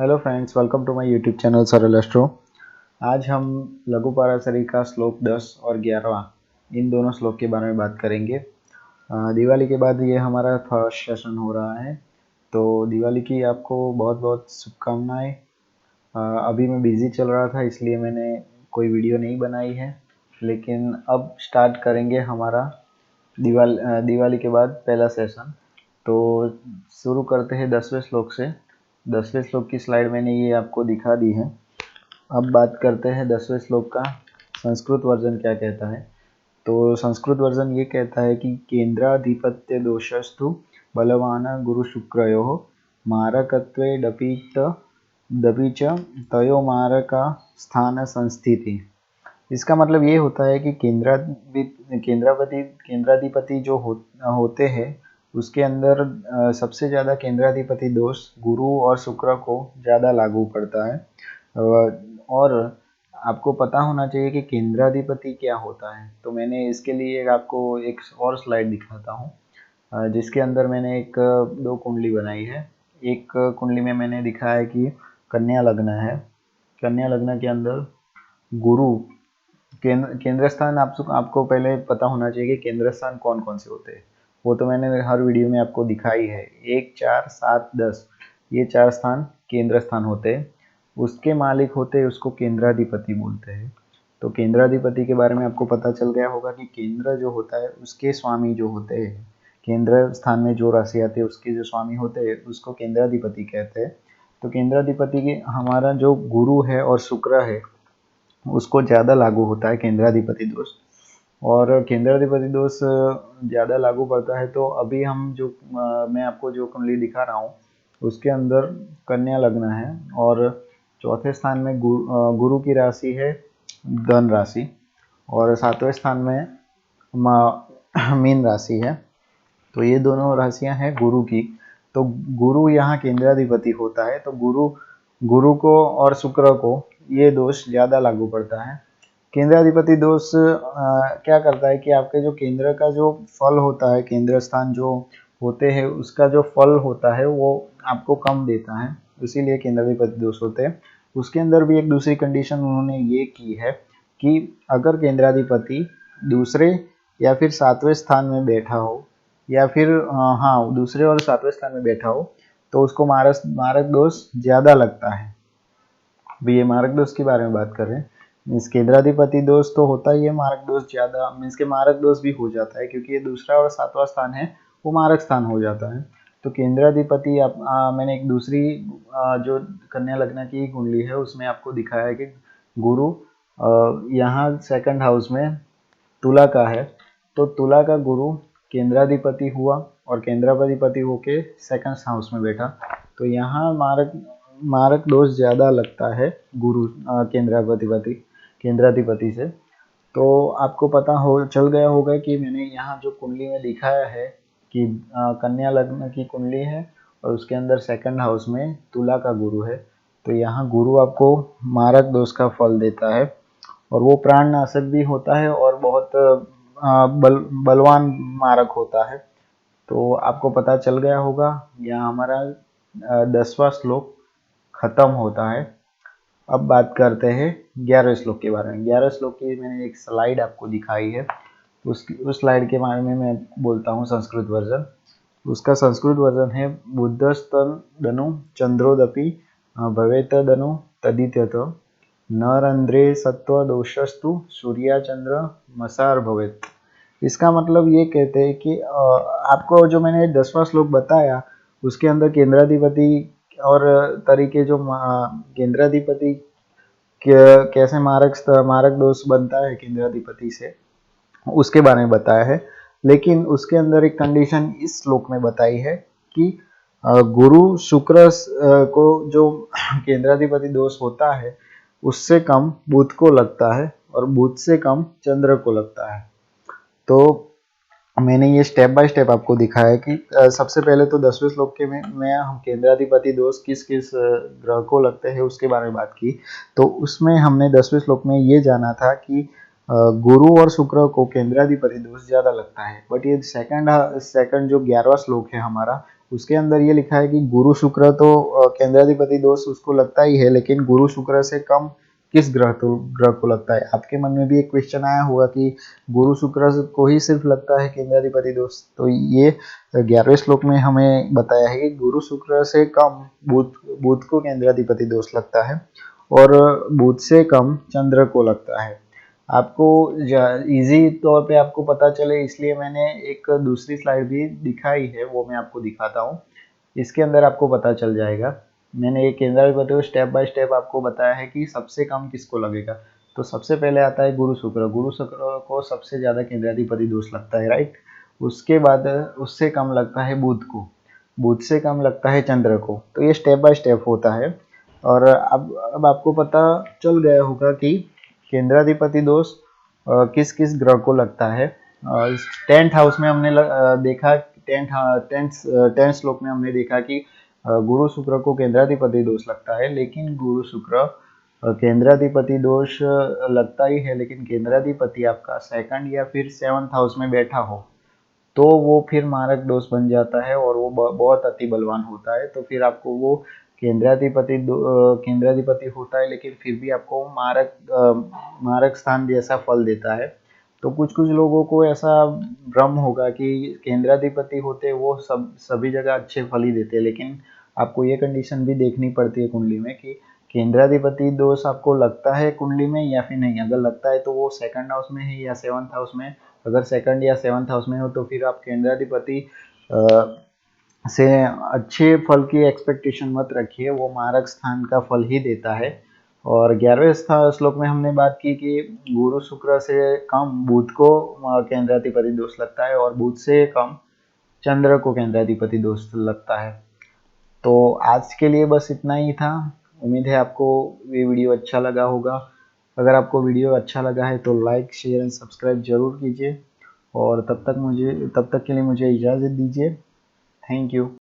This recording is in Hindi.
Hello friends, welcome to my YouTube channel Saral Astro. आज हम लघु पराशरी का श्लोक 10 और 11वां इन दोनों श्लोक के बारे में बात करेंगे। दिवाली के बाद ये हमारा फर्स्ट सेशन हो रहा है, तो दिवाली की आपको बहुत बहुत शुभकामनाएं। अभी मैं बिज़ी चल रहा था इसलिए मैंने कोई वीडियो नहीं बनाई है, लेकिन अब स्टार्ट करेंगे हमारा दिवाली के बाद पहला सेशन। तो शुरू करते हैं 10वें श्लोक से। 10वें श्लोक की स्लाइड मैंने ये आपको दिखा दी है। अब बात करते हैं 10वें श्लोक का संस्कृत वर्जन क्या कहता है। तो संस्कृत वर्जन ये कहता है कि केंद्राधिपत्य दोषस्तु बलवान गुरु शुक्रयोः मारकत्वे डपि च तयो मारका स्थान संस्थिति। इसका मतलब ये होता है कि केंद्राधिपति जो होते हैं उसके अंदर सबसे ज़्यादा केंद्राधिपति दोष गुरु और शुक्र को ज़्यादा लागू पड़ता है। और आपको पता होना चाहिए कि केंद्राधिपति क्या होता है। तो मैंने इसके लिए आपको एक और स्लाइड दिखाता हूँ, जिसके अंदर मैंने दो कुंडली बनाई है। एक कुंडली में मैंने दिखाया है कि कन्या लग्न है। कन्या लग्न के अंदर गुरु केंद्र स्थान आपको पहले पता होना चाहिए कि केंद्र स्थान कौन कौन से होते हैं। वो तो मैंने हर वीडियो में आपको दिखाई है। 1, 4, 7, 10 ये 4 स्थान केंद्र स्थान होते हैं। उसके मालिक होते हैं, उसको केंद्राधिपति बोलते हैं। तो केंद्राधिपति के बारे में आपको पता चल गया होगा कि केंद्र जो होता है उसके स्वामी जो होते हैं, केंद्र स्थान में जो राशि आती है उसके जो स्वामी होते हैं उसको केंद्राधिपति कहते हैं। तो केंद्राधिपति की हमारा जो गुरु है और शुक्र है उसको ज़्यादा लागू होता है केंद्राधिपति दोष। और केंद्राधिपति दोष ज़्यादा लागू पड़ता है। तो अभी हम मैं आपको जो कुंडली दिखा रहा हूँ उसके अंदर कन्या लग्न है और चौथे स्थान में गुरु की राशि है धन राशि और 7वें स्थान में मीन राशि है। तो ये दोनों राशियां हैं गुरु की। तो गुरु यहाँ केंद्राधिपति होता है। तो गुरु को और शुक्र को ये दोष ज़्यादा लागू पड़ता है। केंद्राधिपति दोष क्या करता है कि आपके जो केंद्र का जो फल होता है, केंद्र स्थान जो होते हैं उसका जो फल होता है वो आपको कम देता है, इसीलिए केंद्राधिपति दोष होते हैं। उसके अंदर भी एक दूसरी कंडीशन उन्होंने ये की है कि अगर केंद्राधिपति दूसरे या फिर 7वें स्थान में बैठा हो या फिर हाँ दूसरे और 7वें स्थान में बैठा हो तो उसको मारक दोष ज़्यादा लगता है। अभी ये मारक दोष के बारे में बात कर रहे हैं। मीन्स केंद्राधिपति दोष तो होता ही है, मारक दोष ज़्यादा मीन्स के मारक दोष भी हो जाता है क्योंकि ये दूसरा और 7वां स्थान है वो मारक स्थान हो जाता है। तो केंद्राधिपति मैंने एक दूसरी जो कन्या लग्न की कुंडली है उसमें आपको दिखाया है कि गुरु यहाँ सेकंड हाउस में तुला का है। तो तुला का गुरु केंद्राधिपति हुआ और केंद्राधिपति होके सेकंड हाउस में बैठा। तो यहाँ मारक दोष ज़्यादा लगता है गुरु केंद्राधिपति से। तो आपको पता हो चल गया होगा कि मैंने यहाँ जो कुंडली में दिखाया है कि कन्या लग्न की कुंडली है और उसके अंदर सेकंड हाउस में तुला का गुरु है। तो यहाँ गुरु आपको मारक दोष का फल देता है और वो प्राणनाशक भी होता है और बहुत बलवान मारक होता है। तो आपको पता चल गया होगा। यहाँ हमारा 10वां श्लोक खत्म होता है। अब बात करते हैं 11वें श्लोक के बारे में। 11वें श्लोक की मैंने एक स्लाइड आपको दिखाई है, उस स्लाइड के बारे में मैं बोलता हूँ संस्कृत वर्जन। उसका संस्कृत वर्जन है बुद्धस्तदनु चंद्रोदपि भवेतदनु तदित्यत न रंध्रे सत्व दोषस्तु सूर्याचंद्र मसार भवेत। इसका मतलब ये कहते हैं कि आपको जो मैंने 10वां श्लोक बताया उसके अंदर केंद्राधिपति और तरीके जो केंद्राधिपति कैसे मारक दोष बनता है केंद्राधिपति से उसके बारे में बताया है। लेकिन उसके अंदर एक कंडीशन इस श्लोक में बताई है कि गुरु शुक्र को जो केंद्राधिपति दोष होता है उससे कम बुध को लगता है और बुध से कम चंद्र को लगता है। तो मैंने ये स्टेप बाय स्टेप आपको दिखाया है कि सबसे पहले तो 10वें श्लोक के में हम केंद्राधिपति दोष किस किस ग्रह को लगते हैं उसके बारे में बात की। तो उसमें हमने 10वें श्लोक में ये जाना था कि गुरु और शुक्र को केंद्राधिपति दोष ज़्यादा लगता है। बट ये सेकंड जो 11वां श्लोक है हमारा उसके अंदर ये लिखा है कि गुरु शुक्र तो केंद्राधिपति दोष उसको लगता ही है, लेकिन गुरु शुक्र से कम किस ग्रह को लगता है। आपके मन में भी एक क्वेश्चन आया होगा कि गुरु शुक्र को ही सिर्फ लगता है केंद्राधिपति दोष। तो ये 11वें श्लोक में हमें बताया है कि गुरु शुक्र से कम बुध को केंद्राधिपति दोष लगता है और बुध से कम चंद्र को लगता है। आपको इजी तौर पे आपको पता चले इसलिए मैंने एक दूसरी स्लाइड भी दिखाई है, वो मैं आपको दिखाता हूँ। इसके अंदर आपको पता चल जाएगा। मैंने एक केंद्राधिपति को स्टेप बाय स्टेप आपको बताया है कि सबसे कम किसको लगेगा। तो सबसे पहले आता है गुरु शुक्र। गुरु शुक्र को सबसे ज़्यादा केंद्राधिपति दोष लगता है, राइट। उसके बाद उससे कम लगता है बुध को, बुध से कम लगता है चंद्र को। तो ये स्टेप बाय स्टेप होता है। और अब आपको पता चल गया होगा कि केंद्राधिपति दोष किस किस ग्रह को लगता है। 10th हाउस में हमने देखा, 10th श्लोक में हमने देखा कि गुरु शुक्र को केंद्राधिपति दोष लगता है, लेकिन गुरु शुक्र केंद्राधिपति दोष लगता ही है, लेकिन केंद्राधिपति आपका 2nd या फिर 7th हाउस में बैठा हो तो वो फिर मारक दोष बन जाता है और वो बहुत अति बलवान होता है। तो फिर आपको वो केंद्राधिपति होता है, लेकिन फिर भी आपको मारक स्थान जैसा फल देता है। तो कुछ कुछ लोगों को ऐसा भ्रम होगा कि केंद्राधिपति होते वो सभी जगह अच्छे फल ही देते हैं, लेकिन आपको ये कंडीशन भी देखनी पड़ती है कुंडली में कि केंद्राधिपति दोष आपको लगता है कुंडली में या फिर नहीं। अगर लगता है तो वो 2nd हाउस में है या 7th हाउस में। अगर 2nd या 7th हाउस में हो तो फिर आप केंद्राधिपति से अच्छे फल की एक्सपेक्टेशन मत रखिए, वो मारक स्थान का फल ही देता है। और 11वें श्लोक में हमने बात की कि गुरु शुक्र से कम बुध को केंद्राधिपति दोष लगता है और बुध से कम चंद्र को केंद्राधिपति दोष लगता है। तो आज के लिए बस इतना ही था। उम्मीद है आपको ये वीडियो अच्छा लगा होगा। अगर आपको वीडियो अच्छा लगा है तो लाइक शेयर एंड सब्सक्राइब जरूर कीजिए और तब तक के लिए मुझे इजाज़त दीजिए। Thank you.